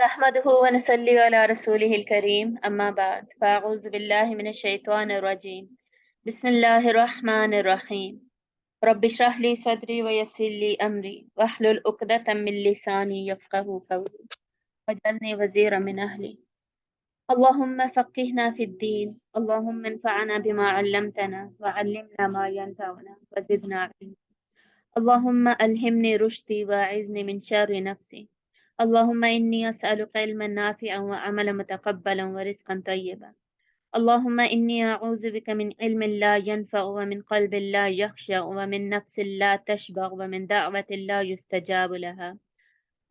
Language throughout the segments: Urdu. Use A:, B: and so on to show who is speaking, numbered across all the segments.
A: نحمده ونصلي على رسوله الكريم أما بعد فأعوذ بالله من الشيطان الرجيم بسم الله الرحمن الرحيم رب اشرح لي صدري ويسر لي أمري واحلل عقدة من لساني يفقهوا قولي واجعلني وزيرا من أهلي اللهم فقهنا في الدين اللهم انفعنا بما علمتنا وعلمنا ما ينفعنا وزدنا علما اللهم ألهمني رشدي وأعذني من شر نفسي اللهم إني أسألك علما نافعا وعملا متقبلا ورزقا طيبا اللهم إني أعوذ بك من علم لا ينفع ومن قلب لا يخشع ومن نفس لا تشبع ومن دعوة لا يستجاب لها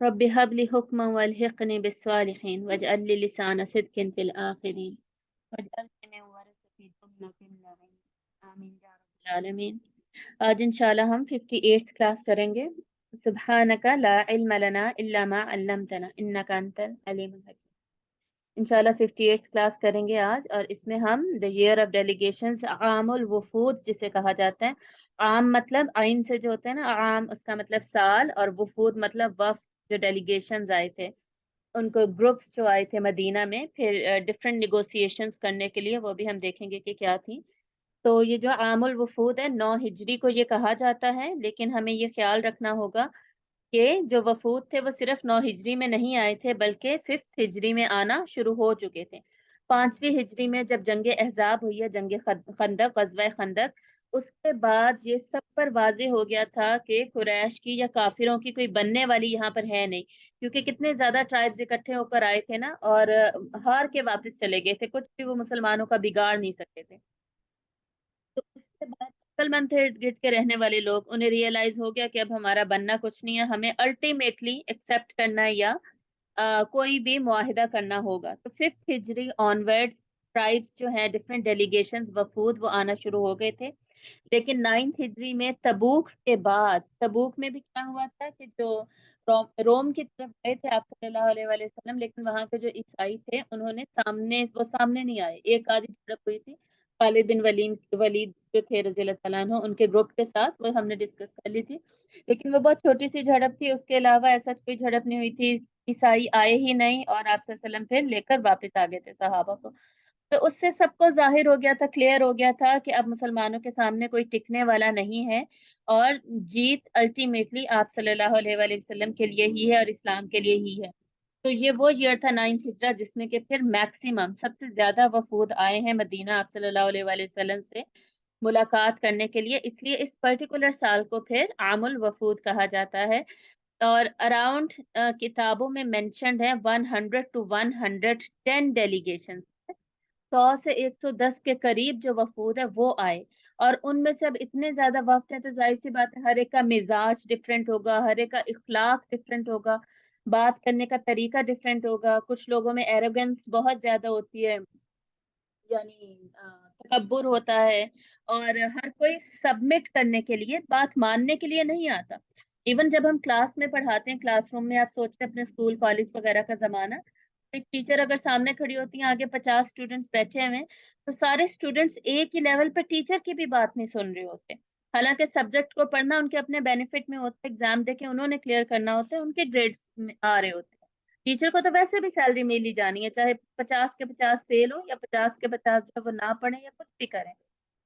A: رب هب لي حكما والحقني بالصالحين واجعل لي لسان صدق في الآخرين واجعلني من ورثة جنة النعيم آمين يا رب العالمين آج انشاءاللہ ہم 58th کلاس کریں گے سبحانک لا علم لنا الا ما علمتنا انک انت العلیم الحکیم انشاءاللہ 58th کلاس کریں گے آج، اور اس میں ہم دا ایئر آف ڈیلیگیشنز عام الوفود جسے کہا جاتا ہے۔ عام مطلب عین سے جو ہوتا ہے نا عام، اس کا مطلب سال، اور وفود مطلب وفد جو ڈیلیگیشنز آئے تھے، ان کو گروپس جو آئے تھے مدینہ میں پھر ڈفرینٹ نیگوسیشنز کرنے کے لیے، وہ بھی ہم دیکھیں گے کہ کیا تھی۔ تو یہ جو عام الوفود ہے 9 ہجری کو یہ کہا جاتا ہے، لیکن ہمیں یہ خیال رکھنا ہوگا کہ جو وفود تھے وہ صرف 9 ہجری میں نہیں آئے تھے، بلکہ 5 ہجری میں آنا شروع ہو چکے تھے۔ 5ویں ہجری میں جب جنگ احزاب ہوئی ہے، جنگ خندق، غزوہ خندق، اس کے بعد یہ سب پر واضح ہو گیا تھا کہ قریش کی یا کافروں کی کوئی بننے والی یہاں پر ہے نہیں، کیونکہ کتنے زیادہ ٹرائبز اکٹھے ہو کر آئے تھے نا، اور ہار کے واپس چلے گئے تھے، کچھ بھی وہ مسلمانوں کا بگاڑ نہیں سکتے تھے۔ تو اس کے بعد عقل مند تھے ارد گرد کے رہنے والے لوگ، انہیں ریئلائز ہو گیا کہ اب ہمارا بننا کچھ نہیں ہے، ہمیں الٹیمیٹلی ایکسپٹ کرنا یا کوئی بھی معاہدہ کرنا ہوگا۔ تو 5 ہجری آنورڈ ٹرائبس جو ہیں، ڈفرینٹ ڈیلیگیشنز، وفود، وہ آنا شروع ہو گئے تھے۔ لیکن 9 ہجری میں تبوک کے بعد، تبوک میں بھی کیا ہوا تھا کہ جو روم کی طرف گئے تھے آپ صلی اللہ علیہ وآلہ وسلم، لیکن وہاں کے جو عیسائی تھے انہوں نے سامنے نہیں آئے، ایک آدھی جھڑپ ہوئی تھی خالد بن ولید جو تھے رضی اللہ تعالیٰ عنہ، ان کے گروپ کے ساتھ، وہ ہم نے ڈسکس کر لی تھی، لیکن وہ بہت چھوٹی سی جھڑپ تھی، اس کے علاوہ ایسا کوئی جھڑپ نہیں ہوئی تھی، عیسائی آئے ہی نہیں، اور آپ صلی اللہ علیہ وسلم پھر لے کر واپس آ گئے تھے صحابہ کو۔ تو اس سے سب کو ظاہر ہو گیا تھا، کلیئر ہو گیا تھا کہ اب مسلمانوں کے سامنے کوئی ٹکنے والا نہیں ہے، اور جیت الٹیمیٹلی آپ صلی اللہ علیہ وآلہ وسلم کے لیے ہی ہے اور اسلام کے لیے ہی ہے۔ تو یہ وہ ایئر تھا 9 ہجرہ جس میں کہ پھر میکسیمم سب سے زیادہ وفود آئے ہیں مدینہ آپ صلی اللہ علیہ وآلہ وسلم سے ملاقات کرنے کے لیے، اس لیے اس پرٹیکولر سال کو پھر عام الوفود کہا جاتا ہے۔ اور اراؤنڈ کتابوں میں مینشنڈ ہے 100 to 110 ڈیلیگیشن، 100 سے 110 کے قریب جو وفود ہے وہ آئے، اور ان میں سے اب اتنے زیادہ وفد ہیں تو ظاہر سی بات ہے ہر ایک کا مزاج ڈفرینٹ ہوگا، ہر ایک کا اخلاق ڈفرینٹ ہوگا، بات کرنے کا طریقہ ڈفرینٹ ہوگا، کچھ لوگوں میں ایروگنس بہت زیادہ ہوتی ہے، یعنی تکبر ہوتا ہے، اور ہر کوئی سبمٹ کرنے کے لیے، بات ماننے کے لیے نہیں آتا۔ ایون جب ہم کلاس میں پڑھاتے ہیں، کلاس روم میں آپ سوچتے ہیں اپنے اسکول کالج وغیرہ کا زمانہ، ایک ٹیچر اگر سامنے کھڑی ہوتی ہیں، آگے 50 اسٹوڈنٹس بیٹھے ہوئے ہیں، تو سارے اسٹوڈنٹس ایک ہی لیول پہ ٹیچر کی بھی بات نہیں سن رہے ہوتے، حالانکہ سبجیکٹ کو پڑھنا ان کے اپنے بینیفٹ میں ہوتا ہے، ایگزام دے کے انہوں نے کلیئر کرنا ہوتا ہے، ان کے گریڈس آ رہے ہوتے ہیں۔ ٹیچر کو تو ویسے بھی سیلری ملی جانی ہے، چاہے 50 کے 50 فیل ہو یا 50 کے 50 جو وہ نہ پڑھیں یا کچھ بھی کریں،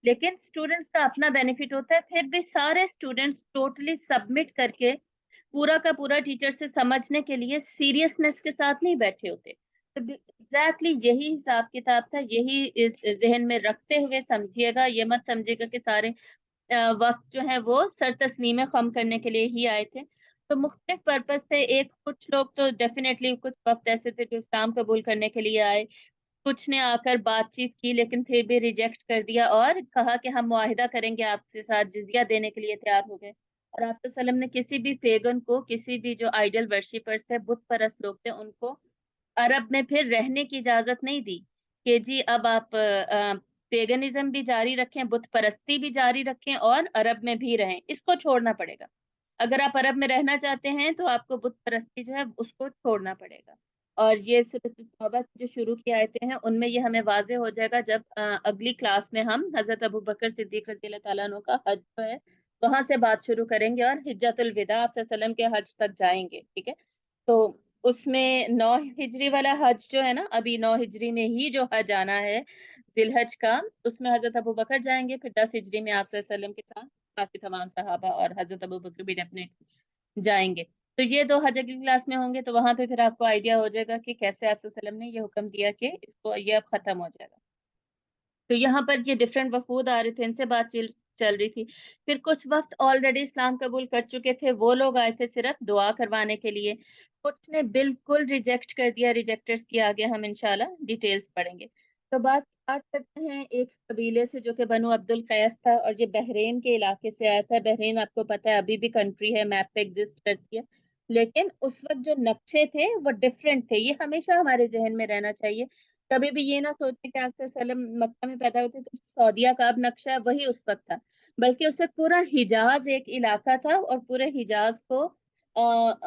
A: لیکن اسٹوڈنٹس کا اپنا بینیفٹ ہوتا ہے، پھر بھی سارے اسٹوڈنٹس ٹوٹلی سبمٹ کر کے پورا کا پورا ٹیچر سے سمجھنے کے لیے سیریسنس کے ساتھ نہیں بیٹھے ہوتے۔ تو ایگزیکٹلی یہی حساب کتاب تھا، یہی اس ذہن میں رکھتے ہوئے سمجھیے گا، یہ مت سمجھے گا کہ سارے وقت جو ہے وہ سر تسلیم خم کرنے کے لیے ہی آئے تھے۔ تو مختلف پرپز تھے، ایک کچھ لوگ تو ڈیفینیٹلی کچھ وقت ایسے تھے جو اسلام قبول کرنے کے لیے آئے، کچھ نے آ کر بات چیت کی لیکن پھر بھی ریجیکٹ کر دیا اور کہا کہ ہم معاہدہ کریں گے آپ کے ساتھ، جزیہ دینے کے لیے تیار ہو گئے۔ اور آپ صلی اللہ علیہ وسلم نے کسی بھی پیگن کو، کسی بھی جو آئیڈل ورشپرس تھے، بت پرست لوگ تھے، ان کو عرب میں پھر رہنے کی اجازت نہیں دی کہ جی اب آپ پیگنزم بھی جاری رکھیں، بت پرستی بھی جاری رکھیں اور عرب میں بھی رہیں، اس کو چھوڑنا پڑے گا۔ اگر آپ عرب میں رہنا چاہتے ہیں تو آپ کو بت پرستی جو ہے اس کو چھوڑنا پڑے گا۔ اور یہ سورۃ التوبہ جو شروع کی آیتیں ہیں ان میں یہ ہمیں واضح ہو جائے گا جب اگلی کلاس میں ہم حضرت ابو بکر صدیق رضی اللہ تعالیٰ عنہ کا حج جو ہے وہاں سے بات شروع کریں گے، اور حجۃ الوداع آپ صلی اللہ علیہ وسلم کے حج تک جائیں گے، ٹھیک ہے؟ تو اس میں 9 ہجری والا حج جو ہے نا، ابھی 9 ہجری میں ہی جو حج آنا ہے ذی الحج کا، اس میں حضرت ابو بکر جائیں گے، پھر 10 ہجری میں آپ صلی اللہ علیہ وسلم کے ساتھ باقی تمام صحابہ اور حضرت ابو بکر بھی ڈیفینیٹ جائیں گے. تو یہ 2 حج کی کلاس میں ہوں گے، تو وہاں پہ پھر آپ کو آئیڈیا ہو جائے گا کہ کیسے آپ صلی اللہ علیہ وسلم نے یہ حکم دیا کہ اس کو یہ اب ختم ہو جائے گا. تو یہاں پر یہ ڈفرینٹ وفود آ رہے تھے، ان سے بات چل رہی تھی. پھر کچھ وقت آلریڈی اسلام قبول کر چکے تھے، وہ لوگ آئے تھے صرف دعا کروانے کے لیے. کچھ نے بالکل ریجیکٹ کر دیا، ریجیکٹرز کی آگے ہم انشاءاللہ ڈیٹیلز پڑھیں گے. تو بات اسٹارٹ کرتے ہیں ایک قبیلے سے جو کہ بنو عبد القیس تھا، اور یہ بحرین کے علاقے سے آیا تھا. بحرین آپ کو پتہ ہے ابھی بھی کنٹری ہے، میپ پہ ایگزسٹ کرتی ہے، لیکن اس وقت جو نقشے تھے وہ ڈفرینٹ تھے. یہ ہمیشہ ہمارے ذہن میں رہنا چاہیے. کبھی بھی یہ نہ سوچے کہ آپ وسلم مکہ میں پیدا ہوتے تو سعودیہ کا اب نقشہ وہی اس وقت تھا، بلکہ اس وقت پورا حجاز ایک علاقہ تھا، اور پورے حجاز کو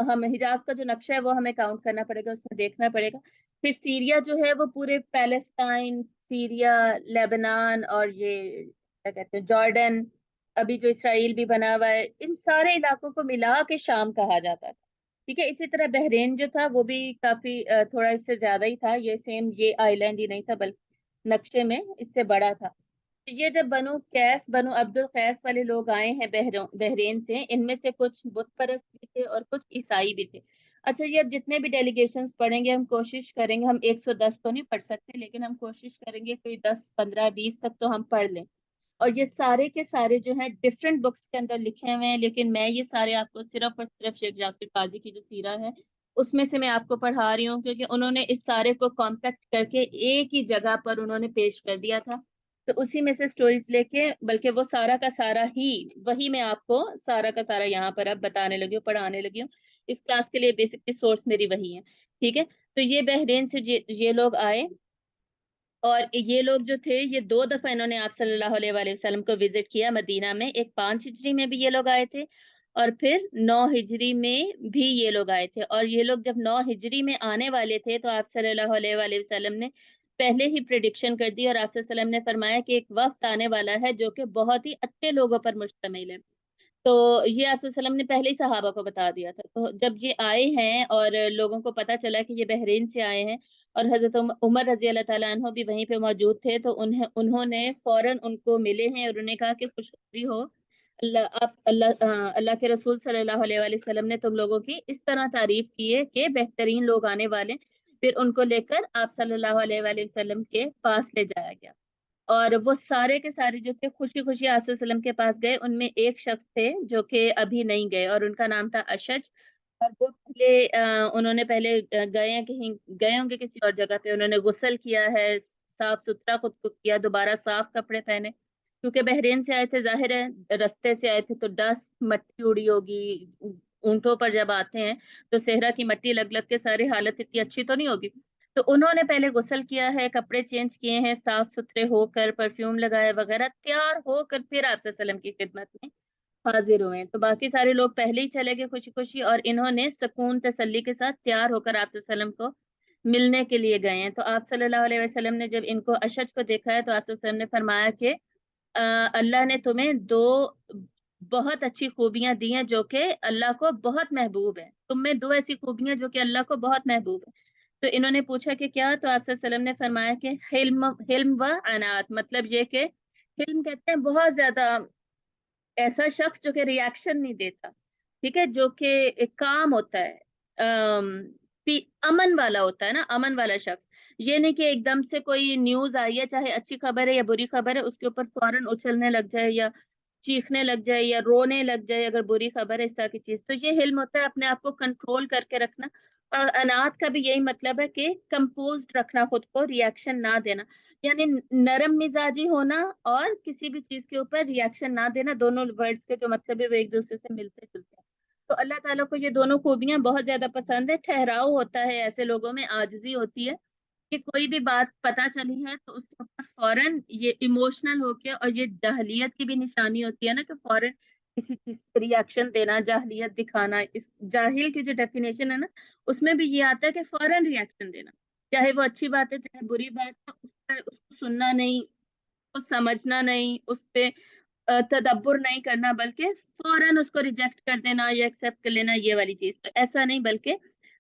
A: ہم حجاز کا جو نقشہ ہے وہ ہمیں کاؤنٹ کرنا پڑے گا، اس میں دیکھنا پڑے گا. پھر سیریا جو ہے وہ پورے پیلسٹائن، سیریا، لیبنان، اور یہ کیا کہتے ہیں جارڈن، ابھی جو اسرائیل بھی بنا ہوا ہے، ان سارے علاقوں کو ملا کے شام کہا جاتا تھا. ٹھیک ہے. اسی طرح بحرین جو تھا وہ بھی کافی تھوڑا اس سے زیادہ ہی تھا، یہ سیم یہ آئی لینڈ ہی نہیں تھا بلکہ نقشے میں اس سے بڑا تھا. یہ جب بنو عبد القیس والے لوگ آئے ہیں بحرین سے، ان میں سے کچھ بت پرست بھی تھے اور کچھ عیسائی بھی تھے. اچھا، یہ اب جتنے بھی ڈیلیگیشنز پڑھیں گے ہم کوشش کریں گے، ہم 110 تو نہیں پڑھ سکتے، لیکن ہم کوشش کریں گے کوئی 10 15 20 تک تو ہم پڑھ لیں. اور یہ سارے کے سارے جو ہیں ڈفرینٹ بکس کے اندر لکھے ہوئے ہیں، لیکن میں یہ سارے آپ کو صرف اور صرف شیخ یاسر قاضی کی جو سیرہ ہے اس میں سے میں آپ کو پڑھا رہی ہوں، کیونکہ انہوں نے اس سارے کو کمپیکٹ کر کے ایک ہی جگہ پر انہوں نے پیش کر دیا تھا. تو اسی میں سے سٹوریز لے کے، بلکہ وہ سارا کا سارا ہی وہی میں آپ کو سارا کا سارا یہاں پر اب بتانے لگی ہوں، پڑھانے لگی ہوں. اس کلاس کے لیے بیسکلی سورس میری وہی ہے. ٹھیک ہے. تو یہ بحرین سے یہ لوگ آئے، اور یہ لوگ جو تھے یہ 2 دفعہ انہوں نے آپ صلی اللہ علیہ وآلہ وسلم کو وزٹ کیا مدینہ میں. ایک 5 ہجری میں بھی یہ لوگ آئے تھے، اور پھر 9 ہجری میں بھی یہ لوگ آئے تھے. اور یہ لوگ جب 9 ہجری میں آنے والے تھے تو آپ صلی اللہ علیہ وآلہ وسلم نے پہلے ہی پریڈکشن کر دی، اور آپ صلی اللہ علیہ وسلم نے فرمایا کہ ایک وقت آنے والا ہے جو کہ بہت ہی اچھے لوگوں پر مشتمل ہے. تو یہ آپ صلی اللہ علیہ وسلم نے پہلے ہی صحابہ کو بتا دیا تھا. تو جب یہ آئے ہیں اور لوگوں کو پتا چلا کہ یہ بحرین سے آئے ہیں، اور حضرت عمر رضی اللہ تعالیٰ عنہ بھی وہیں پہ موجود تھے، تو انہوں نے فوراً ان کو ملے ہیں اور انہیں کہا کہ خوشخبری ہو، اللہ کے رسول صلی اللہ علیہ وآلہ وسلم نے تم لوگوں کی اس طرح تعریف کی ہے کہ بہترین لوگ آنے والے. پھر ان کو لے کر آپ صلی اللہ علیہ وآلہ وسلم کے پاس لے جایا گیا، اور وہ سارے کے سارے جو تھے خوشی خوشی آپ صلی اللہ علیہ وسلم کے پاس گئے. ان میں ایک شخص تھے جو کہ ابھی نہیں گئے، اور ان کا نام تھا اشج. اور وہ انہوں نے پہلے گئے ہیں، کہیں گئے ہوں گے کسی اور جگہ پہ، انہوں نے غسل کیا ہے، صاف ستھرا خود کو کیا، دوبارہ صاف کپڑے پہنے، کیونکہ بحرین سے آئے تھے، ظاہر ہے رستے سے آئے تھے تو ڈسٹ مٹی اڑی ہوگی. اونٹوں پر جب آتے ہیں تو صحرا کی مٹی لگ لگ کے ساری حالت اتنی اچھی تو نہیں ہوگی. تو انہوں نے پہلے غسل کیا ہے، کپڑے چینج کیے ہیں، صاف ستھرے ہو کر پرفیوم لگایا وغیرہ، تیار ہو کر پھر آپ صلی اللہ علیہ وسلم کی خدمت میں حاضر ہوئے ہیں. تو باقی سارے لوگ پہلے ہی چلے گئے خوشی خوشی، اور انہوں نے سکون تسلی کے ساتھ تیار ہو کر آپ صلی اللہ علیہ وسلم کو ملنے کے لیے گئے ہیں. تو آپ صلی اللہ علیہ وسلم نے جب ان کو اشج کو دیکھا ہے تو آپ صلی اللہ علیہ وسلم نے فرمایا کہ اللہ نے تمہیں 2 بہت اچھی خوبیاں دی ہیں جو کہ اللہ کو بہت محبوب ہیں. تم میں 2 ایسی خوبیاں جو کہ اللہ کو بہت محبوب ہیں. تو انہوں نے پوچھا کہ کیا؟ تو آپ صلی اللہ علیہ وسلم نے فرمایا کہ حلم و عنات، مطلب یہ کہ حلم کہتے ہیں بہت زیادہ ایسا شخص جو کہ ریاکشن نہیں دیتا، ٹھیک ہے، جو کہ ایک کام ہوتا ہے، امن والا ہوتا ہے نا، امن والا شخص. یہ نہیں کہ ایک دم سے کوئی نیوز آئی ہے، چاہے اچھی خبر ہے یا بری خبر ہے، اس کے اوپر فوراً اچھلنے لگ جائے یا چیخنے لگ جائے یا رونے لگ جائے اگر بری خبر ہے، اس طرح کی چیز. تو یہ حلم ہوتا ہے اپنے آپ کو کنٹرول کر کے رکھنا. اور انات کا بھی یہی مطلب ہے کہ کمپوزڈ رکھنا خود کو، ریاکشن نہ دینا، یعنی نرم مزاجی ہونا اور کسی بھی چیز کے اوپر ریاکشن نہ دینا. دونوں ورڈز کے جو مطلب ہے وہ ایک دوسرے سے ملتے جلتے ہیں. تو اللہ تعالیٰ کو یہ دونوں خوبیاں بہت زیادہ پسند ہے. ٹھہراؤ ہوتا ہے ایسے لوگوں میں، عاجزی ہوتی ہے کہ کوئی بھی بات پتہ چلی ہے تو اس کے اوپر فوراً یہ ایموشنل ہو کے، اور یہ جاہلیت کی بھی نشانی ہوتی ہے نا کہ فوراً کسی چیز پہ ریاکشن دینا، جاہلیت دکھانا. اس جاہل کی جو ڈیفینیشن ہے نا اس میں بھی یہ آتا ہے کہ فوراً ریاکشن دینا، چاہے وہ اچھی بات ہے چاہے بری بات ہے، اس کو سننا نہیں، اس کو سمجھنا نہیں، اس پہ تدبر نہیں کرنا، بلکہ فوراً اس کو ریجیکٹ کر دینا یا ایکسیپٹ کر لینا، یہ والی چیز. تو ایسا نہیں، بلکہ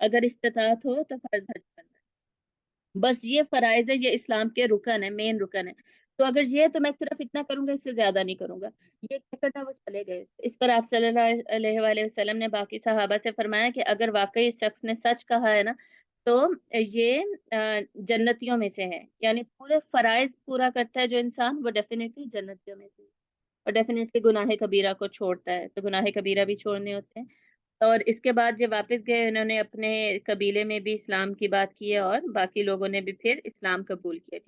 A: اگر استطاعت ہو تو فرض حج کرنا، بس یہ فرائض ہے، یہ اسلام کے رکن ہے، مین رکن ہے۔ تو اگر یہ تو میں صرف اتنا کروں گا، اس سے زیادہ نہیں کروں گا، یہ کہہ کر وہ چلے گئے۔ اس پر آپ صلی اللہ علیہ وآلہ وسلم نے باقی صحابہ سے فرمایا کہ اگر واقعی اس شخص نے سچ کہا ہے نا تو یہ جنتیوں میں سے ہے، یعنی پورے فرائض پورا کرتا ہے جو انسان، وہ ڈیفینیٹلی جنتیوں میں سے ہے، اور ڈیفینیٹلی گناہ کبیرہ کو چھوڑتا ہے، تو گناہ کبیرہ بھی چھوڑنے ہوتے ہیں۔ اور اس کے بعد جب واپس گئے، انہوں نے اپنے قبیلے میں بھی اسلام کی بات کی ہے، اور باقی لوگوں نے بھی پھر اسلام قبول کیا۔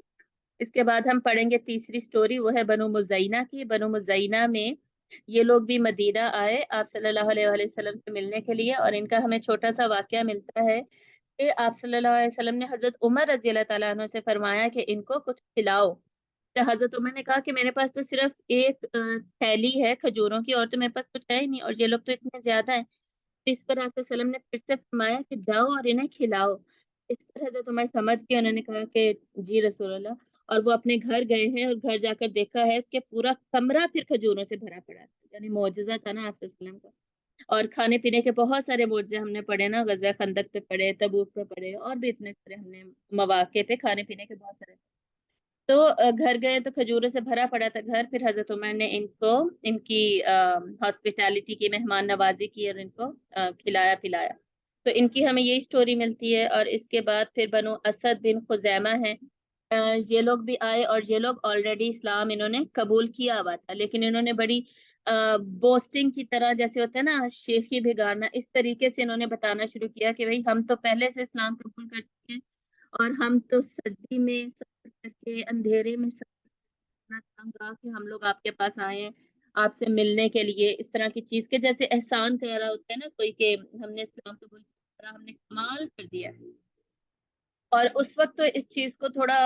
A: اس کے بعد ہم پڑھیں گے تیسری سٹوری، وہ ہے بنو مزینہ کی۔ بنو مزینہ میں یہ لوگ بھی مدینہ آئے آپ صلی اللہ علیہ وآلہ وسلم سے ملنے کے لیے، اور ان کا ہمیں چھوٹا سا واقعہ ملتا ہے کہ آپ صلی اللہ علیہ وسلم نے حضرت عمر رضی اللہ تعالیٰ عنہ سے فرمایا کہ ان کو کچھ کھلاؤ۔ تو حضرت عمر نے کہا کہ میرے پاس تو صرف ایک تھیلی ہے کھجوروں کی، اور تو میرے پاس کچھ ہے ہی نہیں، اور یہ لوگ تو اتنے زیادہ ہیں۔ تو اس پر آپ وسلم نے پھر سے فرمایا کہ جاؤ اور انہیں کھلاؤ۔ اس پر حضرت عمر سمجھ کے انہوں نے کہا کہ جی رسول اللہ، اور وہ اپنے گھر گئے ہیں، اور گھر جا کر دیکھا ہے کہ پورا کمرہ پھر کھجوروں سے بھرا پڑا تھا، یعنی معجزہ تھا نا آپ وسلم کا۔ اور کھانے پینے کے بہت سارے معجزے ہم نے پڑھے نا، غزوہ خندق پہ پڑھے، تبوک پہ پڑھے، اور بھی اتنے سارے ہم نے مواقع پہ کھانے پینے کے بہت سارے۔ تو گھر گئے تو کھجوروں سے بھرا پڑا تھا گھر، پھر حضرت عمر نے ان کو ان کی ہاسپٹیلٹی کی، مہمان نوازی کی، اور ان کو کھلایا پلایا۔ تو ان کی ہمیں یہی سٹوری ملتی ہے۔ اور اس کے بعد پھر بنو اسد بن خزیمہ ہیں، یہ لوگ بھی آئے، اور یہ لوگ آلریڈی اسلام انہوں نے قبول کیا ہوا تھا، لیکن انہوں نے بڑی بوسٹنگ کی طرح، جیسے ہوتا ہے نا شیخی بگاڑنا، اس طریقے سے انہوں نے بتانا شروع کیا کہ بھئی ہم تو پہلے سے اسلام قبول کر چکے ہیں، اور ہم تو سردی میں سفر کر کے اندھیرے میں سفر کرنا تنگ آ کہ ہم لوگ آپ کے پاس آئے ہیں آپ سے ملنے کے لیے، اس طرح کی چیز کے جیسے احسان کہہ رہا ہوتا ہے نا کوئی کہ ہم نے اسلام قبول کیا، ہم نے کمال کر دیا۔ اور اس وقت تو اس چیز کو تھوڑا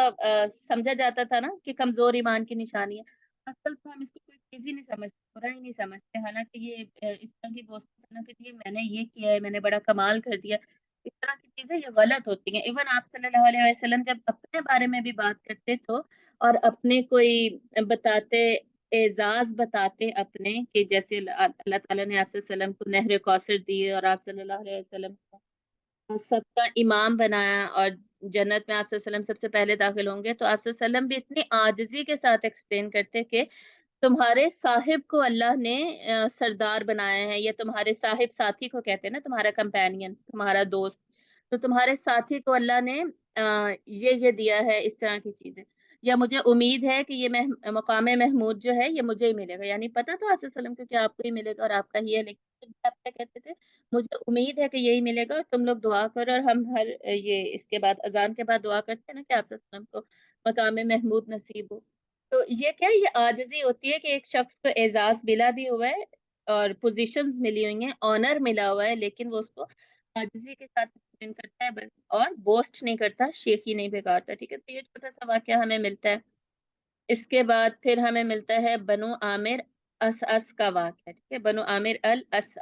A: سمجھا جاتا تھا نا کہ کمزور ایمان کی نشانی ہے، اصل تو ہم اس کو کوئی چیز ہی نہیں سمجھتے، برا ہی نہیں سمجھتے، حالانکہ یہ اس طرح کی بوسٹ کرنا کہ جی میں نے یہ کیا ہے، میں نے بڑا کمال کر دیا، اس طرح کی چیزیں یہ غلط ہوتی ہیں۔ ایون آپ صلی اللہ علیہ وسلم جب اپنے بارے میں بھی بات کرتے تو، اور اپنے کوئی بتاتے، اعزاز بتاتے اپنے، کہ جیسے اللہ تعالیٰ نے آپ صلی اللہ علیہ وسلم کو نہر کوثر دی، اور آپ صلی اللہ علیہ وسلم کو سب کا امام بنایا، اور جنت میں آپ صلی اللہ علیہ وسلم سب سے پہلے داخل ہوں گے، تو آپ صلی اللہ علیہ وسلم بھی اتنی عاجزی کے ساتھ ایکسپلین کرتے کہ تمہارے صاحب کو اللہ نے سردار بنایا ہے، یا تمہارے صاحب ساتھی کو کہتے ہیں نا، تمہارا کمپینین، تمہارا دوست، تو تمہارے ساتھی کو اللہ نے یہ دیا ہے، اس طرح کی چیزیں، یا مجھے امید ہے کہ یہ مقام محمود جو ہے یہ مجھے ہی ملے گا، یعنی پتہ تھا آپ صلی اللہ علیہ وسلم کو کہ آپ کو ہی ملے گا اور آپ کا ہی ہے، لیکن آپ کیا کہتے تھے، مجھے امید ہے کہ یہی ملے گا، اور تم لوگ دعا کرو، اور ہم ہر یہ اس کے بعد اذان کے بعد دعا کرتے ہیں نا کہ آپ صلی اللہ علیہ وسلم کو مقام محمود نصیب ہو۔ تو یہ کیا، یہ عاجزی ہوتی ہے کہ ایک شخص کو اعزاز ملا بھی ہوا ہے، اور پوزیشنز ملی ہوئی ہیں، آنر ملا ہوا ہے، لیکن وہ اس کو عاجزی کے ساتھ ایکسپلین کرتا ہے، بس، اور بوسٹ نہیں کرتا، شیخی نہیں بگاڑتا، ٹھیک ہے۔ تو یہ چھوٹا سا واقعہ ہمیں ملتا ہے۔ اس کے بعد پھر ہمیں ملتا ہے بنو عامر اس کا واقعہ، ٹھیک ہے، بنو عامر اس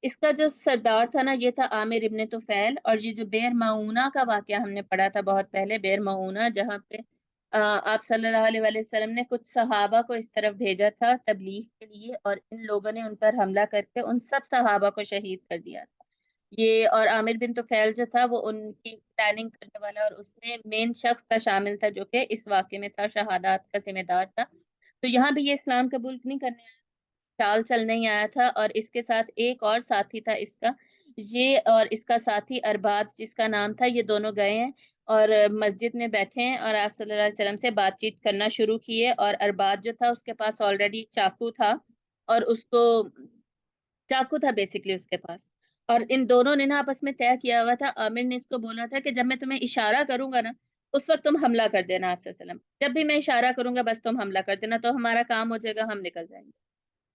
A: اس کا جو سردار تھا نا، یہ تھا عامر ابن طفیل۔ اور یہ جو بیر معونہ کا واقعہ ہم نے پڑھا تھا بہت پہلے، بیر معونہ، جہاں پہ آپ صلی اللہ علیہ وآلہ وسلم نے کچھ صحابہ کو اس طرف بھیجا تھا تبلیغ کے لیے، اور ان لوگوں نے ان پر حملہ کر کے ان سب صحابہ کو شہید کر دیا تھا یہ۔ اور عامر بن طفیل جو تھا وہ ان کی پلاننگ کرنے والا، اور اس میں مین شخص کا شامل تھا جو کہ اس واقعے میں تھا، شہادات کا ذمہ دار تھا۔ تو یہاں بھی یہ اسلام قبول نہیں کرنے آیا، چال چلنے ہی آیا تھا، اور اس کے ساتھ ایک اور ساتھی تھا اس کا، یہ اور اس کا ساتھی ارباد جس کا نام تھا، یہ دونوں گئے ہیں اور مسجد میں بیٹھے ہیں، اور آپ صلی اللہ علیہ وسلم سے بات چیت کرنا شروع کیے، اور ارباد جو تھا اس کے پاس آلریڈی چاقو تھا، اور اس کو چاقو تھا بیسکلی اس کے پاس، اور ان دونوں نے نا آپس میں طے کیا ہوا تھا، عامر نے اس کو بولا تھا کہ جب میں تمہیں اشارہ کروں گا نا اس وقت تم حملہ کر دینا، آپ صلی اللہ علیہ وسلم جب بھی میں اشارہ کروں گا بس تم حملہ کر دینا، تو ہمارا کام ہو جائے گا، ہم نکل جائیں گے۔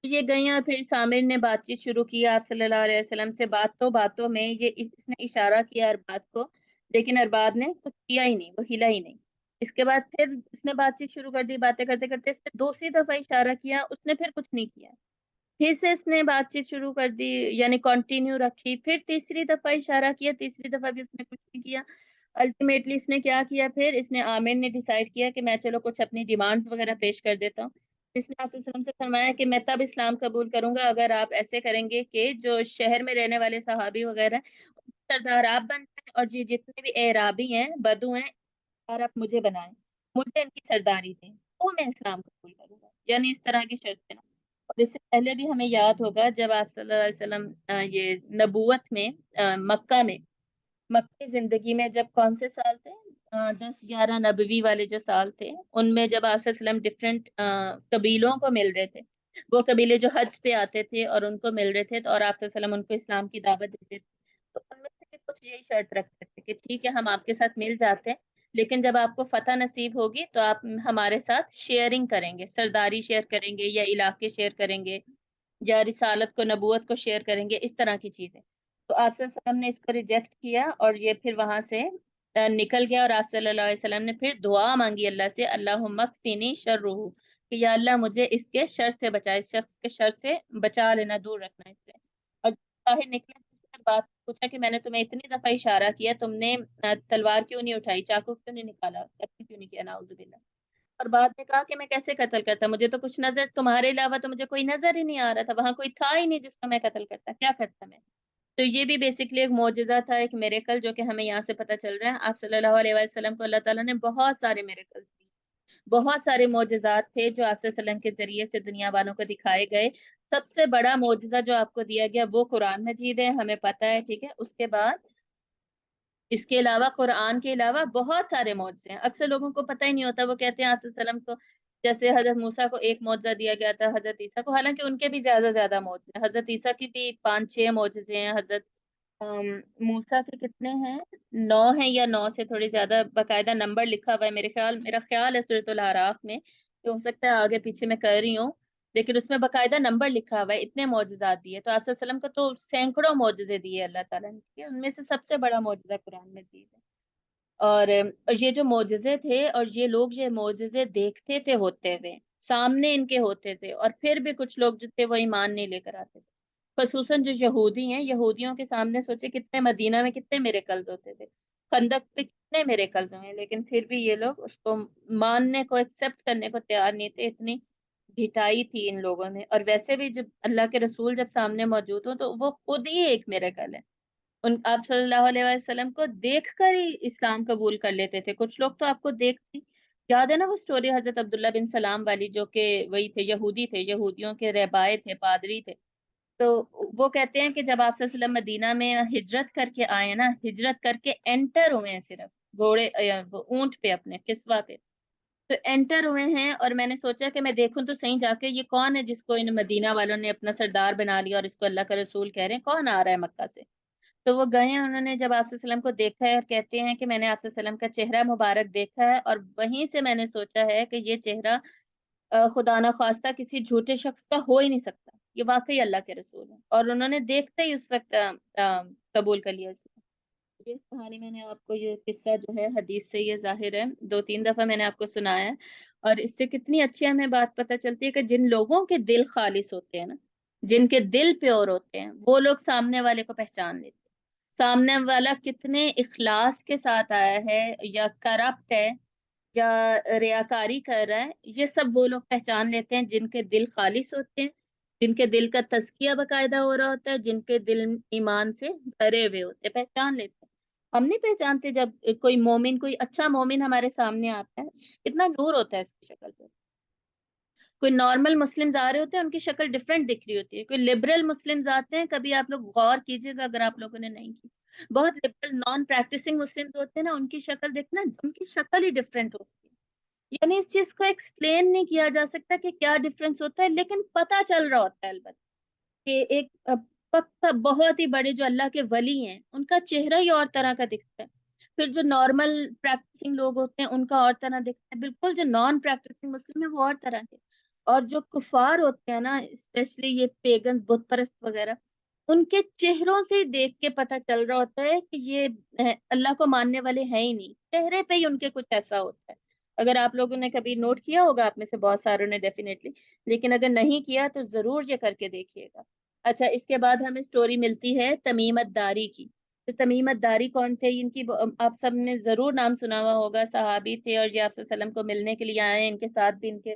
A: تو یہ گئی، اور پھر عامر نے بات چیت شروع کی آپ صلی اللہ علیہ وسلم سے، باتوں میں یہ اس نے اشارہ کیا ارباد کو، لیکن ارباد نے کچھ کیا ہی نہیں، وہ ہلا ہی نہیں۔ اس کے بعد پھر اس نے بات چیت شروع کر دی، باتیں کرتے کرتے اس نے دوسری دفعہ اشارہ کیا، اس نے پھر کچھ نہیں کیا، پھر سے اس نے بات چیت شروع کر دی، یعنی کنٹینیو رکھی، پھر تیسری دفعہ اشارہ کیا، تیسری دفعہ بھی اس نے کچھ نہیں کیا۔ الٹیمیٹلی اس نے کیا کیا، پھر اس نے عامر نے ڈیسائیڈ کیا کہ میں چلو کچھ اپنی ڈیمانڈز وغیرہ پیش کر دیتا ہوں۔ اس نے آپ صلی اللہ علیہ وسلم سے فرمایا کہ میں تب اسلام قبول کروں گا اگر آپ ایسے کریں گے کہ جو شہر میں رہنے والے صحابی وغیرہ سردار آپ بن جائیں، اور جی جتنے بھی اعرابی ہیں بدو ہیں، اور آپ مجھے بنائیں، مجھے ان کی سرداری دیں، تو میں اسلام قبول کروں گا، یعنی اس طرح کی شرط ہے نا۔ اور اس سے پہلے بھی ہمیں یاد ہوگا جب آپ صلی اللہ علیہ وسلم یہ نبوت میں مکہ میں مکی زندگی میں جب کون سے سال تھے، 10 11 نبوی والے جو سال تھے، ان میں جب آپ صلی اللہ علیہ وسلم ڈفرینٹ قبیلوں کو مل رہے تھے، وہ قبیلے جو حج پہ آتے تھے اور ان کو مل رہے تھے، تو اور آپ صلی اللہ علیہ وسلم ان کو اسلام کی دعوت دیتے تھے، تو ان میں سے بھی کچھ یہی شرط رکھتے تھے کہ ٹھیک ہے ہم آپ کے ساتھ مل جاتے ہیں، لیکن جب آپ کو فتح نصیب ہوگی تو آپ ہمارے ساتھ شیئرنگ کریں گے، سرداری شیئر کریں گے یا علاقے شیئر کریں گے یا رسالت کو نبوت کو شیئر کریں گے، اس طرح کی چیزیں۔ تو آپ صلی اللہ علیہ وسلم نے اس کو ریجیکٹ کیا اور یہ پھر وہاں سے نکل گیا، اور آپ صلی اللہ علیہ وسلم نے پھر دعا مانگی اللہ سے، اللہم اکفنی شرہ، کہ یا اللہ مجھے اس کے شر سے بچا، اس شخص کے شر سے بچا لینا، دور رکھنا اس سے۔ اور جب باہر نکلا تو اس نے بات پوچھا کہ میں نے تمہیں اتنی دفعہ اشارہ کیا، تم نے تلوار کیوں نہیں اٹھائی، چاقو کیوں نہیں نکالا، قتل کیوں نہیں کیا، نعوذ باللہ۔ اور بعد میں کہا کہ میں کیسے قتل کرتا، مجھے تو کچھ نظر، تمہارے علاوہ تو مجھے کوئی نظر ہی نہیں آ رہا تھا، وہاں کوئی تھا ہی نہیں جس کو میں قتل کرتا، کیا کرتا میں۔ تو یہ بھی بیسکلی ایک معجزہ تھا، ایک میریکل، جو کہ ہمیں یہاں سے پتہ چل رہا ہے آپ صلی اللہ علیہ وسلم کو اللہ تعالیٰ نے بہت سارے میریکلز دی، بہت سارے معجزات تھے جو آپ صلی اللہ علیہ وسلم کے ذریعے سے دنیا والوں کو دکھائے گئے۔ سب سے بڑا معجزہ جو آپ کو دیا گیا وہ قرآن مجید ہے، ہمیں پتہ ہے، ٹھیک ہے۔ اس کے بعد اس کے علاوہ قرآن کے علاوہ بہت سارے معجزے ہیں، اکثر لوگوں کو پتہ ہی نہیں ہوتا، وہ کہتے ہیں آپ صلی اللہ علیہ وسلم کو جیسے حضرت موسیٰ کو ایک معجزہ دیا گیا تھا، حضرت عیسیٰ کو، حالانکہ ان کے بھی زیادہ زیادہ معجزے ہیں، حضرت عیسیٰ کی بھی 5 6 معجزے ہیں، حضرت موسیٰ کے کتنے ہیں، 9 ہیں یا 9 سے تھوڑی زیادہ، باقاعدہ نمبر لکھا ہوا ہے، میرا خیال ہے سورۃ الاعراف میں، کہ ہو سکتا ہے آگے پیچھے میں کر رہی ہوں، لیکن اس میں باقاعدہ نمبر لکھا ہوا ہے، اتنے معجزات دیے، تو آپ صلی اللہ علیہ وسلم کو تو سینکڑوں معجزے دیے اللہ تعالیٰ نے، ٹھیک ہے؟ ان میں سے سب سے بڑا معجزہ قرآن مجید ہے۔ اور یہ جو معجزے تھے، اور یہ لوگ یہ معجزے دیکھتے تھے ہوتے ہوئے، سامنے ان کے ہوتے تھے، اور پھر بھی کچھ لوگ جو تھے وہ ایمان نہیں لے کر آتے تھے، خصوصاً جو یہودی ہیں، یہودیوں کے سامنے سوچے کتنے مدینہ میں کتنے میریکلز ہوتے تھے، خندق پہ کتنے میریکلز ہوئے ہیں، لیکن پھر بھی یہ لوگ اس کو ماننے کو، ایکسپٹ کرنے کو تیار نہیں تھے، اتنی ڈھٹائی تھی ان لوگوں میں۔ اور ویسے بھی جب اللہ کے رسول جب سامنے موجود ہوں تو وہ خود ہی ایک میریکل ہے، ان آپ صلی اللہ علیہ وسلم کو دیکھ کر ہی اسلام قبول کر لیتے تھے، کچھ لوگ تو آپ کو دیکھ، یاد ہے نا وہ سٹوری حضرت عبداللہ بن سلام والی، جو کہ وہی تھے، یہودی تھے، یہودیوں کے رہبائے تھے، پادری تھے، تو وہ کہتے ہیں کہ جب آپ صلی اللہ علیہ وسلم مدینہ میں ہجرت کر کے آئے نا، ہجرت کر کے انٹر ہوئے ہیں، صرف گھوڑے وہ اونٹ پہ، اپنے کسوہ پہ، تو انٹر ہوئے ہیں، اور میں نے سوچا کہ میں دیکھوں تو صحیح جا کے یہ کون ہے جس کو ان مدینہ والوں نے اپنا سردار بنا لیا اور اس کو اللہ کا رسول کہہ رہے ہیں، کون آ رہا ہے مکہ سے۔ تو وہ گئے ہیں، انہوں نے جب آپ صلی اللہ علیہ وسلم کو دیکھا ہے، اور کہتے ہیں کہ میں نے آپ صلی اللہ علیہ وسلم کا چہرہ مبارک دیکھا ہے، اور وہیں سے میں نے سوچا ہے کہ یہ چہرہ خدا نہ خواستہ کسی جھوٹے شخص کا ہو ہی نہیں سکتا، یہ واقعی اللہ کے رسول ہیں، اور انہوں نے دیکھتے ہی اس وقت قبول کر لیا اسے۔ یہ کہانی میں نے آپ کو، یہ قصہ جو ہے حدیث سے یہ ظاہر ہے، 2 3 دفعہ میں نے آپ کو سنایا ہے، اور اس سے کتنی اچھی ہمیں بات پتہ چلتی ہے کہ جن لوگوں کے دل خالص ہوتے ہیں نا، جن کے دل پیور ہوتے ہیں، وہ لوگ سامنے والے کو پہچان لیتے ہیں، سامنے والا کتنے اخلاص کے ساتھ آیا ہے یا کرپٹ ہے یا ریاکاری کر رہا ہے، یہ سب وہ لوگ پہچان لیتے ہیں جن کے دل خالص ہوتے ہیں، جن کے دل کا تزکیہ باقاعدہ ہو رہا ہوتا ہے، جن کے دل ایمان سے بھرے ہوئے ہوتے ہیں، پہچان لیتے ہیں۔ ہم نہیں پہچانتے جب کوئی مومن، کوئی اچھا مومن ہمارے سامنے آتا ہے، کتنا نور ہوتا ہے اس کی شکل پہ، کوئی نارمل مسلمز آ رہے ہوتے ہیں ان کی شکل ڈفرینٹ دکھ رہی ہوتی ہے، کوئی لبرل مسلمز آتے ہیں، کبھی آپ لوگ غور کیجئے گا اگر آپ لوگوں نے نہیں کی، بہت لبرل نان پریکٹسنگ مسلمز ہوتے ہیں نا، ان کی شکل دیکھنا، ان کی شکل ہی ڈفرینٹ ہوتی ہے، یعنی اس چیز کو ایکسپلین نہیں کیا جا سکتا کہ کیا ڈفرینس ہوتا ہے، لیکن پتا چل رہا ہوتا ہے البتہ کہ ایک پکا بہت ہی بڑے جو اللہ کے ولی ہیں ان کا چہرہ ہی اور طرح کا دکھتا ہے، پھر جو نارمل پریکٹسنگ لوگ ہوتے ہیں ان کا اور طرح دکھتا ہے، بالکل جو نان پریکٹسنگ مسلم ہے وہ اور طرح کے، اور جو کفار ہوتے ہیں نا، اسپیشلی یہ پیگنز، بت پرست وغیرہ، ان کے چہروں سے دیکھ کے پتہ چل رہا ہوتا ہے کہ یہ اللہ کو ماننے والے ہیں ہی نہیں، چہرے پہ ہی ان کے کچھ ایسا ہوتا ہے، اگر آپ لوگوں نے کبھی نوٹ کیا ہوگا، آپ میں سے بہت ساروں نے ڈیفینیٹلی، لیکن اگر نہیں کیا تو ضرور یہ کر کے دیکھیے گا۔ اچھا، اس کے بعد ہمیں سٹوری ملتی ہے تمیم الداری کی۔ تو تمیم الداری کون تھے؟ ان کی آپ سب نے ضرور نام سنا ہوا ہوگا، صحابی تھے، اور یہ آپ صلی اللہ علیہ وسلم کو ملنے کے لیے آئے ہیں، ان کے ساتھ بھی ان کے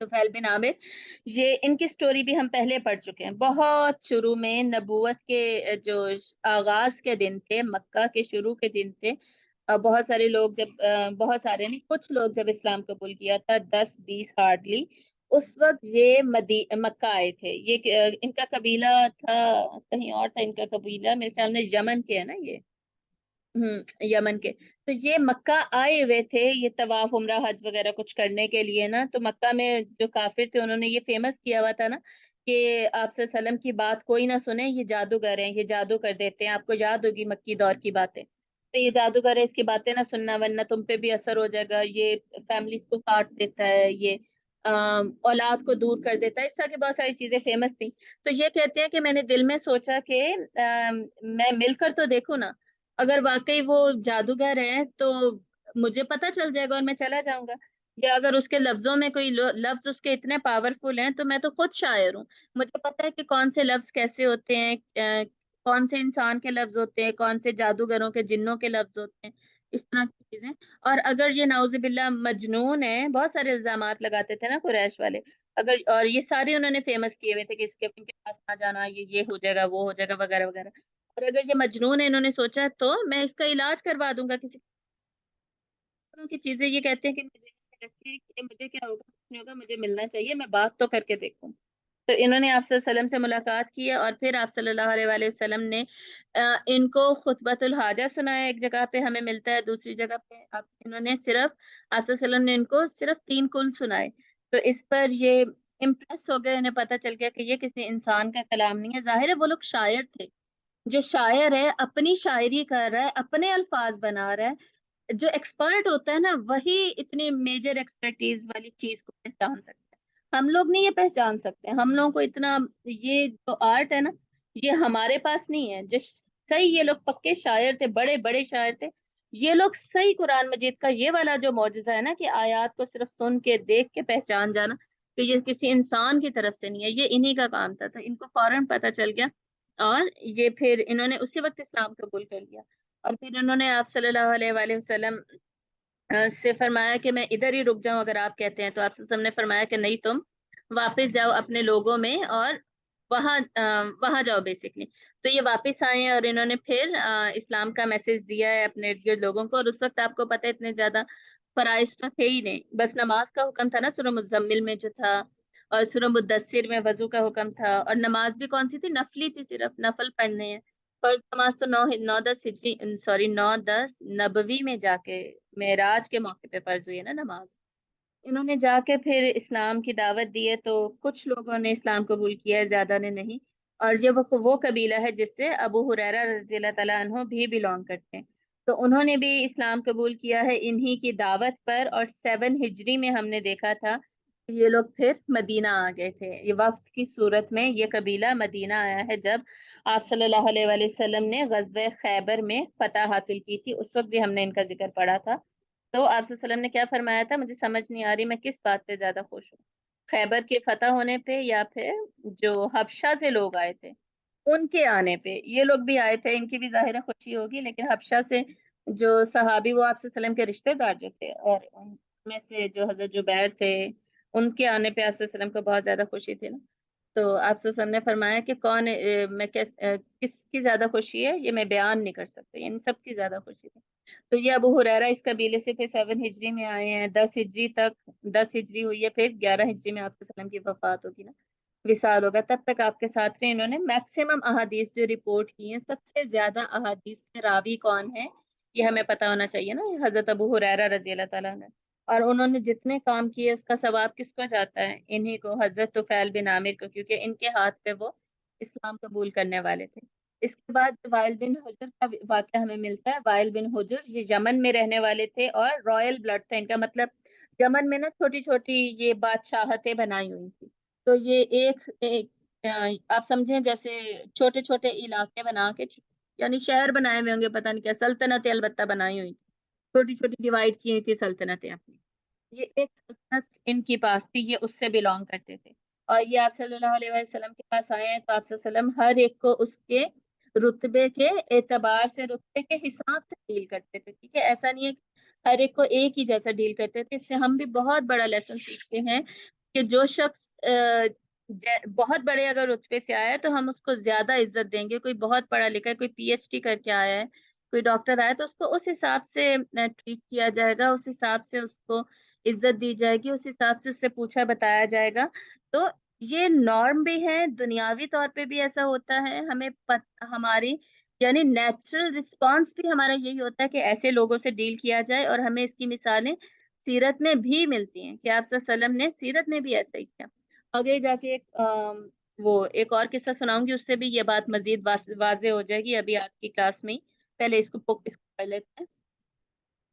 A: طفیل بن عامر، یہ ان کی سٹوری بھی ہم پہلے پڑھ چکے ہیں. بہت شروع میں نبوت کے جو آغاز کے دن تھے، مکہ کے شروع کے دن تھے، بہت سارے لوگ جب بہت سارے نہیں، کچھ لوگ جب اسلام قبول کیا تھا، 10-20 ہارڈلی، اس وقت یہ مکہ آئے تھے. یہ ان کا قبیلہ تھا، کہیں اور تھا ان کا قبیلہ، میرے خیال میں یمن کے ہے نا یہ. یمن کے. تو یہ مکہ آئے ہوئے تھے، یہ طواف عمرہ حج وغیرہ کچھ کرنے کے لیے نا. تو مکہ میں جو کافر تھے انہوں نے یہ فیمس کیا ہوا تھا نا کہ آپ صلی اللہ علیہ وسلم کی بات کوئی نہ سنے، یہ جادوگر ہیں، یہ جادو کر دیتے ہیں. آپ کو یاد ہوگی مکی دور کی باتیں. تو یہ جادوگر ہے، اس کی باتیں نہ سننا ورنہ تم پہ بھی اثر ہو جائے گا، یہ فیملیز کو کاٹ دیتا ہے، یہ اولاد کو دور کر دیتا ہے. اس طرح کی بہت ساری چیزیں فیمس تھیں. تو یہ کہتے ہیں کہ میں نے دل میں سوچا کہ میں مل کر تو دیکھوں نا، اگر واقعی وہ جادوگر ہے تو مجھے پتا چل جائے گا اور میں چلا جاؤں گا. یا اگر اس کے لفظوں میں کوئی لفظ اس کے اتنے پاورفل ہیں تو میں تو خود شاعر ہوں، مجھے پتا ہے کہ کون سے لفظ کیسے ہوتے ہیں، کون سے انسان کے لفظ ہوتے ہیں، کون سے جادوگروں کے جنوں کے لفظ ہوتے ہیں، اس طرح کی چیزیں. اور اگر یہ نعوذ باللہ مجنون ہے، بہت سارے الزامات لگاتے تھے نا قریش والے. اگر اور یہ سارے انہوں نے فیمس کیے ہوئے تھے کہ اس کے ان کے پاس نہ جانا، یہ ہو جائے گا، وہ ہو جائے گا، وغیرہ وغیرہ. اور اگر یہ مجنون ہے، انہوں نے سوچا تو میں اس کا علاج کروا دوں گا. کسی طرح کی چیزیں یہ کہتے ہیں کہ مجھے کیا ہوگا، کچھ نہیں ہوگا، مجھے ملنا چاہیے، میں بات تو کر کے دیکھوں. تو انہوں نے آپ صلی اللہ علیہ وسلم سے ملاقات کی ہے، اور پھر آپ صلی اللہ علیہ وآلہ وسلم نے ان کو خطبۃ الحاجہ سنایا. ایک جگہ پہ ہمیں ملتا ہے، دوسری جگہ پہ انہوں نے صرف آپ صلی اللہ علیہ وسلم نے ان کو صرف 3 کل سنائے. تو اس پر یہ امپریس ہو گئے، انہیں پتہ چل گیا کہ یہ کسی انسان کا کلام نہیں ہے. ظاہر ہے وہ لوگ شاعر تھے. جو شاعر ہے اپنی شاعری کر رہا ہے، اپنے الفاظ بنا رہا ہے. جو ایکسپرٹ ہوتا ہے نا وہی اتنی میجر ایکسپرٹیز والی چیز کو پہچان سکتا ہے. ہم لوگ نہیں یہ پہچان سکتے. ہم لوگوں کو اتنا، یہ جو آرٹ ہے نا یہ ہمارے پاس نہیں ہے. جو صحیح یہ لوگ پکے شاعر تھے، بڑے بڑے شاعر تھے. یہ لوگ صحیح قرآن مجید کا یہ والا جو معجزہ ہے نا کہ آیات کو صرف سن کے دیکھ کے پہچان جانا، تو یہ کسی انسان کی طرف سے نہیں ہے، یہ انہی کا کام تھا. تو ان کو فوراً پتہ چل گیا، اور یہ پھر انہوں نے اسی وقت اسلام قبول کر لیا. اور پھر انہوں نے آپ صلی اللہ علیہ وآلہ وسلم سے فرمایا کہ میں ادھر ہی رک جاؤں اگر آپ کہتے ہیں. تو آپ وسلم نے فرمایا کہ نہیں، تم واپس جاؤ اپنے لوگوں میں اور وہاں جاؤ بیسکلی. تو یہ واپس آئے ہیں اور انہوں نے پھر اسلام کا میسج دیا ہے اپنے ارد گرد لوگوں کو. اور اس وقت آپ کو پتہ ہے اتنے زیادہ فرائض تو تھے ہی نہیں، بس نماز کا حکم تھا نا سورہ مزمل میں جو تھا، اور سورہ مدثر میں وضو کا حکم تھا. اور نماز بھی کون سی تھی؟ نفلی تھی، صرف نفل پڑھنے ہیں. فرض نماز تو 9-10 نبوی میں جا کے معراج کے موقع پہ فرض ہوئی ہے نا نماز. انہوں نے جا کے پھر اسلام کی دعوت دی ہے. تو کچھ لوگوں نے اسلام قبول کیا ہے، زیادہ نے نہیں. اور یہ وہ قبیلہ ہے جس سے ابو ہریرہ رضی اللہ تعالیٰ عنہ بھی بلونگ کرتے ہیں. تو انہوں نے بھی اسلام قبول کیا ہے انہی کی دعوت پر. اور 7 ہجری میں ہم نے دیکھا تھا کہ یہ لوگ پھر مدینہ آ گئے تھے. یہ وقت کی صورت میں یہ قبیلہ مدینہ آیا ہے جب آپ صلی اللہ علیہ وآلہ وسلم نے غزوہ خیبر میں فتح حاصل کی تھی. اس وقت بھی ہم نے ان کا ذکر پڑھا تھا. تو آپ صلی اللہ علیہ وسلم نے کیا فرمایا تھا؟ مجھے سمجھ نہیں آ رہی میں کس بات پہ زیادہ خوش ہوں، خیبر کے فتح ہونے پہ یا پھر جو حبشہ سے لوگ آئے تھے ان کے آنے پہ. یہ لوگ بھی آئے تھے، ان کی بھی ظاہر خوشی ہوگی، لیکن حبشہ سے جو صحابی وہ آپ صلی اللہ علیہ وسلم کے رشتہ دار جو تھے، اور ان میں سے جو حضرت جبیر تھے، ان کے آنے پہ آپ صلی اللہ علیہ وسلم کو بہت زیادہ خوشی تھی نا. تو آپ صلی اللہ علیہ وسلم نے فرمایا کہ کس کی زیادہ خوشی ہے یہ میں بیان نہیں کر سکتا، یعنی سب کی زیادہ خوشی تھی. تو یہ ابو ہریرہ اس قبیلے سے تھے، 7 ہجری میں آئے ہیں. 10 ہجری تک، 10 ہجری ہوئی ہے، پھر 11 ہجری میں آپ صلی اللہ علیہ وسلم کی وفات ہوگی نا، وصال ہوگا. تب تک آپ کے ساتھ رہے. انہوں نے میکسیمم احادیث جو رپورٹ کی ہیں، سب سے زیادہ احادیث کے راوی کون ہے یہ ہمیں پتا ہونا چاہیے نا، حضرت ابو ہریرہ رضی اللہ تعالیٰ عنہ. اور انہوں نے جتنے کام کیے اس کا ثواب کس کو جاتا ہے؟ انہی کو، حضرت طفیل بن عامر کو، کیونکہ ان کے ہاتھ پہ وہ اسلام قبول کرنے والے تھے. اس کے بعد وائل بن حجر کا واقعہ ہمیں ملتا ہے. وائل بن حجر یہ یمن میں رہنے والے تھے اور رائل بلڈ تھا ان کا. مطلب یمن میں نا چھوٹی چھوٹی یہ بادشاہتیں بنائی ہوئی تھی. تو یہ آپ سمجھیں جیسے چھوٹے چھوٹے علاقے بنا کے، یعنی شہر بنائے ہوئے ہوں گے، پتہ نہیں کیا، سلطنتیں البتہ بنائی ہوئی تھی، چھوٹی چھوٹی ڈیوائڈ کی ہوئی تھی سلطنتیں اپنی. یہ ایک سلطنت ان کی پاس تھی، یہ اس سے بلونگ کرتے تھے. اور یہ آپ صلی اللہ علیہ وسلم کے پاس آئے ہیں تو آپ صلی اللہ علیہ وسلم ہر ایک کو اس کے رتبے کے اعتبار سے، رتبے کے حساب سے ڈیل کرتے تھے. ٹھیک ہے، ایسا نہیں ہے کہ ہر ایک کو ایک ہی جیسا ڈیل کرتے تھے. اس سے ہم بھی بہت بڑا لیسن سیکھتے ہیں کہ جو شخص بہت بڑے اگر رتبے سے آیا ہے تو ہم اس کو زیادہ عزت دیں گے. کوئی بہت پڑھا لکھا ہے، کوئی پی ایچ ڈی کر کے آیا ہے، کوئی ڈاکٹر آیا، تو اس کو اس حساب سے ٹریٹ کیا جائے گا، اس حساب سے اس کو عزت دی جائے گی، اس حساب سے اس سے پوچھا بتایا جائے گا. تو یہ نارم بھی ہے، دنیاوی طور پہ بھی ایسا ہوتا ہے. ہماری یعنی نیچرل رسپانس بھی ہمارا یہی ہوتا ہے کہ ایسے لوگوں سے ڈیل کیا جائے. اور ہمیں اس کی مثالیں سیرت میں بھی ملتی ہیں کہ آپ صلی اللہ علیہ وسلم نے سیرت میں بھی ایسا ہی کیا. آگے جا کے وہ ایک اور قصہ سناؤں گی، اس سے بھی یہ بات مزید واضح ہو جائے گی ابھی آج کی کلاس میں. پہلے اس کو پڑھ لیتے ہیں.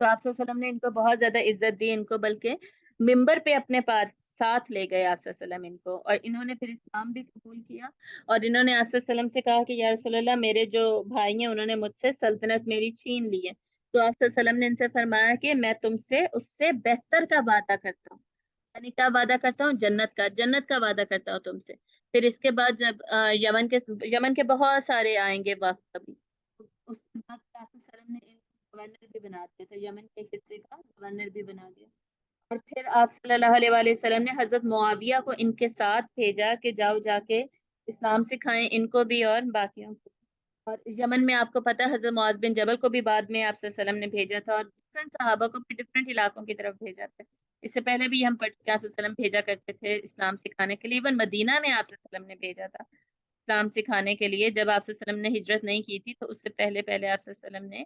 A: تو آپ صلی اللہ علیہ وسلم نے ان کو بہت زیادہ عزت دی، ان کو بلکہ ممبر پہ اپنے پاس ساتھ لے گئے آپ صلی اللہ علیہ وسلم ان کو. اور انہوں نے پھر اسلام بھی قبول کیا. اور انہوں نے آپ صلی اللہ علیہ وسلم سے کہا کہ یا رسول اللہ، میرے جو بھائی ہیں انہوں نے مجھ سے سلطنت میری چھین لی ہے. تو آپ صلی اللہ علیہ وسلم نے ان سے فرمایا کہ میں تم سے اس سے بہتر کا وعدہ کرتا ہوں. یعنی کیا وعدہ کرتا ہوں؟ جنت کا وعدہ کرتا ہوں تم سے. پھر اس کے بعد جب یمن کے بہت سارے آئیں گے وقت ابھی، اس کے بعد آپ صلی اللہ علیہ وسلم نے ان کو گورنر بھی بنا دیا تھا، یمن کے حصے کا گورنر بھی بنا دیا. اور پھر آپ صلی اللہ علیہ وآلہ وسلم نے حضرت معاویہ کو ان کے ساتھ بھیجا کہ جاؤ جا کے اسلام سکھائیں ان کو بھی اور باقیوں کو. اور یمن میں آپ کو پتا ہے حضرت معاذ بن جبل کو بھی بعد میں آپ صلی اللہ علیہ وسلم نے بھیجا تھا، اور ڈفرنٹ صحابہ کو بھی ڈفرنٹ علاقوں کی طرف بھیجا تھا. اس سے پہلے بھی ہم پڑھ کے آپ صلی اللہ علیہ وسلم بھیجا کرتے تھے اسلام سکھانے کے لیے. ایون مدینہ میں آپ صلی اللہ علیہ وسلم نے بھیجا تھا اسلام سکھانے کے لیے. جب آپ صلی اللہ علیہ وسلم نے ہجرت نہیں کی تھی تو اس سے پہلے پہلے آپ صلی اللہ علیہ وسلم نے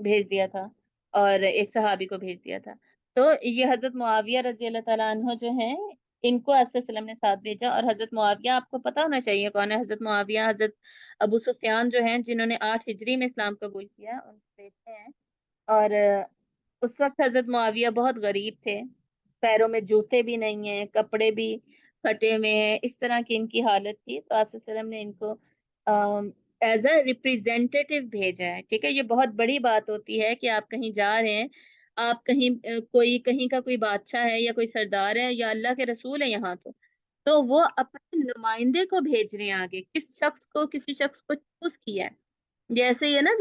A: بھیج دیا تھا، اور ایک صحابی کو بھیج دیا تھا. تو یہ حضرت معاویہ رضی اللہ تعالیٰ عنہ جو ہیں، ان کو آپ صلی اللہ علیہ وسلم نے ساتھ بھیجا. اور حضرت معاویہ آپ کو پتا ہونا چاہیے کون ہے. حضرت معاویہ حضرت ابو سفیان جو ہیں، جنہوں نے 8 ہجری میں اسلام قبول کیا، ان کے بیٹے ہیں. اور اس وقت حضرت معاویہ بہت غریب تھے، پیروں میں جوتے بھی نہیں ہیں، کپڑے بھی پھٹے ہوئے ہیں، اس طرح کی ان کی حالت تھی. تو آپ صلی اللہ علیہ وسلم نے ان کو ایز اے ریپریزینٹیٹیو بھیجا ہے. ٹھیک ہے، یہ بہت بڑی بات ہوتی ہے کہ آپ کہیں جا رہے ہیں، آپ کہیں کوئی کہیں کا کوئی بادشاہ ہے یا کوئی سردار ہے یا اللہ کے رسول ہے یہاں تو وہ اپنے نمائندے کو بھیج رہے ہیں آگے. کس شخص کو، کسی شخص کو چوز کیا ہے. جیسے یہ نا